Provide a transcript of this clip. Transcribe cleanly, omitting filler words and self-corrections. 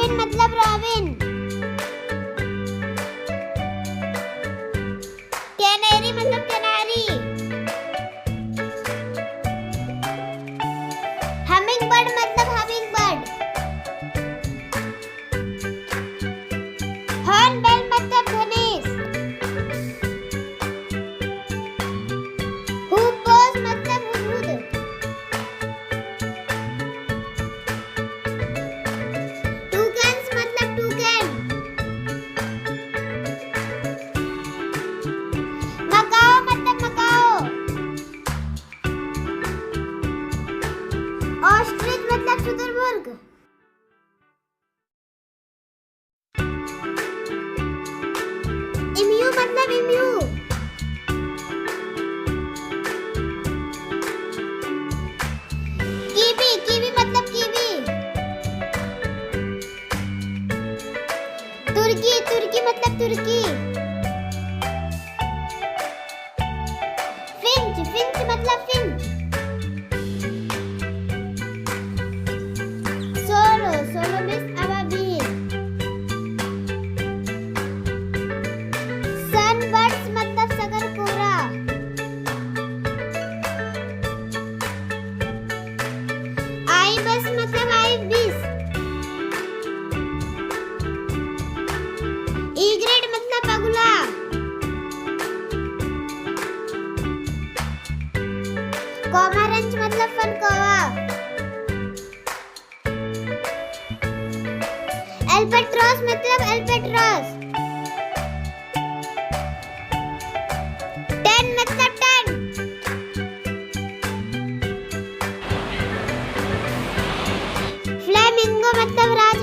Robin मतलब robin. Canary मतलब Canary. Humming bird मतलब हमिंग बर्ड। हॉर्नबिल मतलब धनेश। हुपबोस मतलब हुदहुद। टूकन्स मतलब टूकन। मकाओ मतलब मकाओ। ऑस्ट्रिच मतलब शुतुरमुर्ग। इम्यू मतलब इम्यू। कीवी कीवी मतलब कीवी। तुर्की तुर्की मतलब तुर्की। फिंच फिंच मतलब Finch. Solo solo means Ababeel. Sunbirds मतलब शकरकंद। आइबस मतलब आइबिस। ईग्रेट मतलब बगुला। कॉमोरेंच मतलब फनकौवा। एल्बेट्रॉस मतलब एल्बेट्रॉस। टन मतलब टन। फ्लेमिंगो मतलब रात